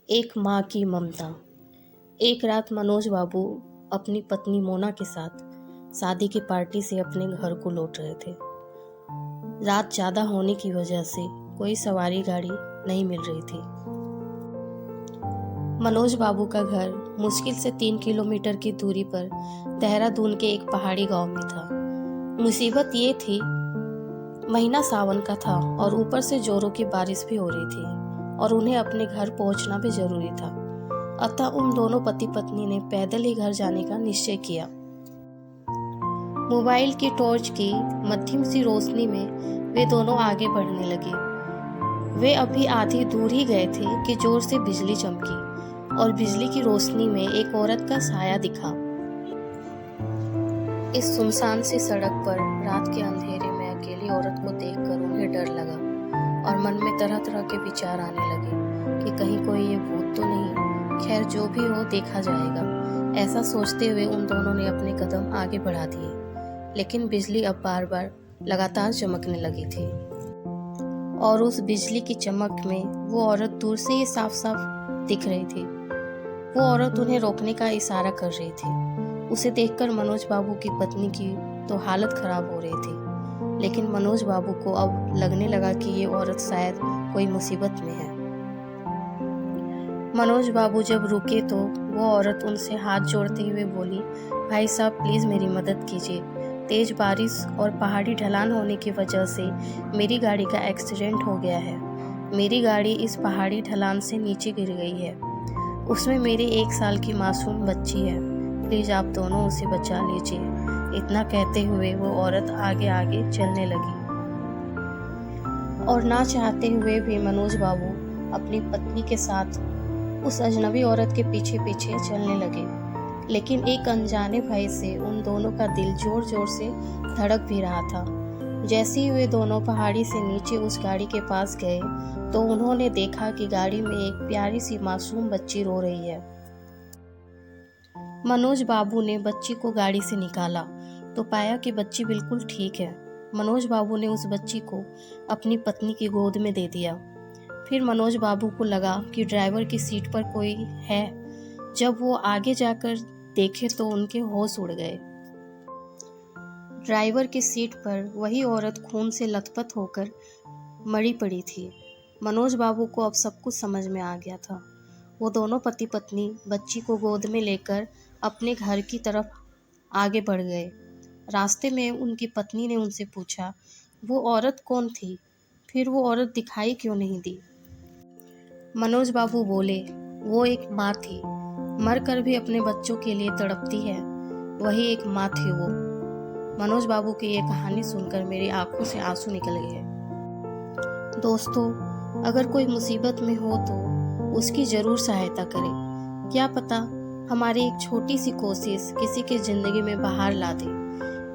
एक माँ की ममता। एक रात मनोज बाबू अपनी पत्नी मोना के साथ शादी की पार्टी से अपने घर को लौट रहे थे। रात ज़्यादा होने की वजह से कोई सवारी गाड़ी नहीं मिल रही थी। मनोज बाबू का घर मुश्किल से 3 किलोमीटर की दूरी पर देहरादून के एक पहाड़ी गांव में था। मुसीबत ये थी, महीना सावन का था और ऊपर से जोरों की बारिश भी हो रही थी और उन्हें अपने घर पहुंचना भी जरूरी था। अतः उन दोनों पति पत्नी ने पैदल ही घर जाने का निश्चय किया। मोबाइल की टॉर्च की मध्यम सी रोशनी में वे दोनों आगे बढ़ने लगे। वे अभी आधी दूर ही गए थे कि जोर से बिजली चमकी और बिजली की रोशनी में एक औरत का साया दिखा। इस सुनसान सी सड़क पर रात के अंधेरे में अकेली औरत को देखकर उन्हें डर लगा और मन में तरह तरह के विचार आने लगे कि कहीं कोई ये भूत तो नहीं। खैर, जो भी हो देखा जाएगा। ऐसा सोचते हुए उन दोनों ने अपने कदम आगे बढ़ा दिए, लेकिन बिजली अब बार बार लगातार चमकने लगी थी और उस बिजली की चमक में वो औरत दूर से ही साफ साफ दिख रही थी। वो औरत उन्हें रोकने का इशारा कर रही थी। उसे देखकर मनोज बाबू की पत्नी की तो हालत खराब हो रही थी, लेकिन मनोज बाबू को अब लगने लगा कि ये औरत शायद कोई मुसीबत में है। मनोज बाबू जब रुके तो वो औरत उनसे हाथ जोड़ते हुए बोली, भाई साहब प्लीज़ मेरी मदद कीजिए। तेज बारिश और पहाड़ी ढलान होने की वजह से मेरी गाड़ी का एक्सीडेंट हो गया है। मेरी गाड़ी इस पहाड़ी ढलान से नीचे गिर गई है। उसमें मेरी 1 साल की मासूम बच्ची है। प्लीज़ आप दोनों उसे बचा लीजिए। इतना कहते हुए वो औरत आगे आगे चलने लगी और ना चाहते हुए भी मनोज बाबू अपनी पत्नी के साथ उस अजनबी औरत के पीछे पीछे चलने लगे। लेकिन एक अनजाने भय से उन दोनों का दिल जोर जोर से धड़क भी रहा था। जैसे ही वे दोनों पहाड़ी से नीचे उस गाड़ी के पास गए तो उन्होंने देखा कि गाड़ी में एक प्यारी सी मासूम बच्ची रो रही है। मनोज बाबू ने बच्ची को गाड़ी से निकाला तो पाया कि बच्ची बिल्कुल ठीक है। मनोज बाबू ने उस बच्ची को अपनी पत्नी की गोद में दे दिया। फिर मनोज बाबू को लगा कि ड्राइवर की सीट पर कोई है। जब वो आगे जाकर देखे तो उनके होश उड़ गए। ड्राइवर की सीट पर वही औरत खून से लथपथ होकर मरी पड़ी थी। मनोज बाबू को अब सब कुछ समझ में आ गया था। वो दोनों पति पत्नी बच्ची को गोद में लेकर अपने घर की तरफ आगे बढ़ गए। रास्ते में उनकी पत्नी ने उनसे पूछा, वो औरत कौन थी? फिर वो औरत दिखाई क्यों नहीं दी? मनोज बाबू बोले, वो एक माँ थी, मरकर भी अपने बच्चों के लिए तड़पती है। वही एक माँ थी वो। मनोज बाबू की ये कहानी सुनकर मेरी आंखों से आंसू निकल गए। दोस्तों, अगर कोई मुसीबत में हो तो उसकी ज़रूर सहायता करें। क्या पता हमारी एक छोटी सी कोशिश किसी की ज़िंदगी में बहार ला दे।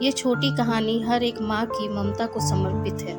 ये छोटी कहानी हर एक माँ की ममता को समर्पित है।